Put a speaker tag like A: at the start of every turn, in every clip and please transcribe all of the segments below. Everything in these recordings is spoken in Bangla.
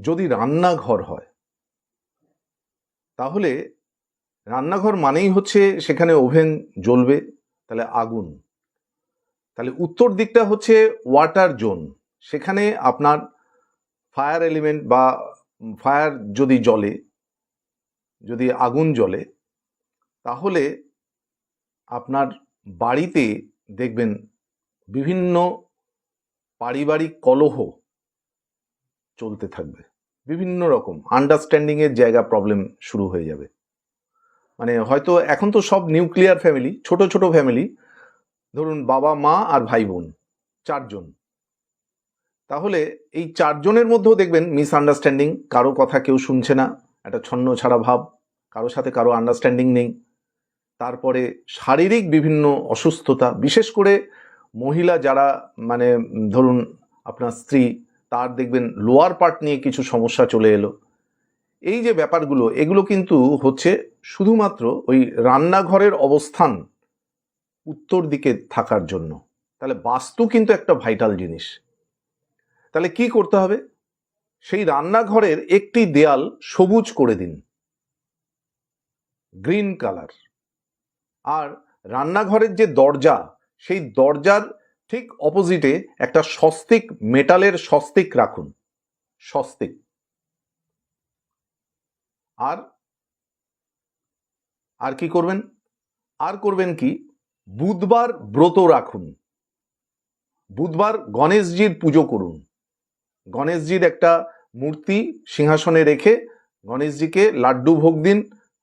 A: যদি রান্নাঘর হয়, তাহলে রান্নাঘর মানেই হচ্ছে সেখানে ওভেন জ্বলবে, তাহলে আগুন। তাহলে উত্তর দিকটা হচ্ছে ওয়াটার জোন, সেখানে আপনার ফায়ার এলিমেন্ট বা ফায়ার যদি জ্বলে, যদি আগুন জ্বলে, তাহলে আপনার বাড়িতে দেখবেন বিভিন্ন পারিবারিক কলহ চলতে থাকবে, বিভিন্ন রকম আন্ডারস্ট্যান্ডিংয়ের জায়গা প্রবলেম শুরু হয়ে যাবে। মানে হয়তো এখন তো সব নিউক্লিয়ার ফ্যামিলি, ছোট ছোট ফ্যামিলি, ধরুন বাবা মা আর ভাই বোন 4 জন। তাহলে এই 4 জনের মধ্যেও দেখবেন মিসআন্ডারস্ট্যান্ডিং, কারো কথা কেউ শুনছে না, একটা ছন্ন ছাড়া ভাব, কারো সাথে কারো আন্ডারস্ট্যান্ডিং নেই। তারপরে শারীরিক বিভিন্ন অসুস্থতা, বিশেষ করে মহিলা যারা, মানে ধরুন আপনার স্ত্রী, তার দেখবেন লোয়ার পার্ট নিয়ে কিছু সমস্যা চলে এলো। এই যে ব্যাপারগুলো, এগুলো কিন্তু হচ্ছে শুধুমাত্র ওই রান্নাঘরের অবস্থান উত্তর দিকে থাকার জন্য। তাহলে বাস্তু কিন্তু একটা ভাইটাল জিনিস। তাহলে কি করতে হবে? সেই রান্নাঘরের একটি দেয়াল সবুজ করে দিন, গ্রিন কালার। আর রান্নাঘরের যে দরজা, সেই দরজার ঠিক অপোজিটে একটা স্বস্তিক, মেটালের স্বস্তিক রাখুন, স্বস্তিক। আর কি করবেন? আর করবেন কি, বুধবার ব্রত রাখুন, বুধবার গণেশজির পুজো করুন। গণেশজির একটা মূর্তি সিংহাসনে রেখে গণেশজিকে লাড্ডু ভোগ দিন।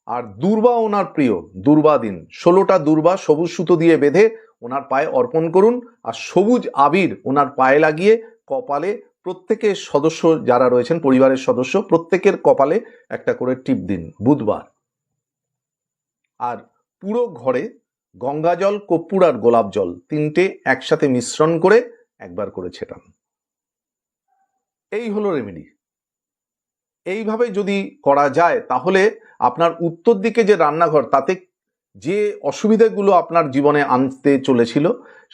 A: আর দূর্বা ওনার প্রিয়, দূর্বা দিন, 16টা দূর্বা সবুজ সুতো দিয়ে বেঁধে ওনার পায়ে অর্পণ করুন। আর সবুজ আবির ওনার পায়ে লাগিয়ে কপালে, প্রত্যেকের সদস্য যারা রয়েছেন, পরিবারের সদস্য প্রত্যেকের কপালে একটা করে টিপ দিন বুধবার। আর পুরো ঘরে গঙ্গা জল, কর্পূর আর গোলাপ জল 3টে একসাথে মিশ্রণ করে একবার করে ছেটান। এই হলো রেমেডি। এইভাবে যদি করা যায়, তাহলে আপনার উত্তর দিকে যে রান্নাঘর, তাতে যে অসুবিধাগুলো আপনার জীবনে আনতে চলেছিল,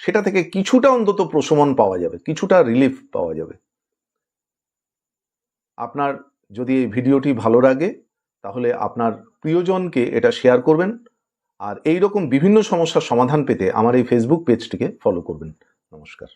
A: সেটা থেকে কিছুটা অন্তত প্রশমন পাওয়া যাবে, কিছুটা রিলিফ পাওয়া যাবে। আপনার যদি এই ভিডিওটি ভালো লাগে, তাহলে আপনার প্রিয়জনকে এটা শেয়ার করবেন। আর এই রকম বিভিন্ন সমস্যার সমাধান পেতে আমার এই ফেসবুক পেজটিকে ফলো করবেন। নমস্কার।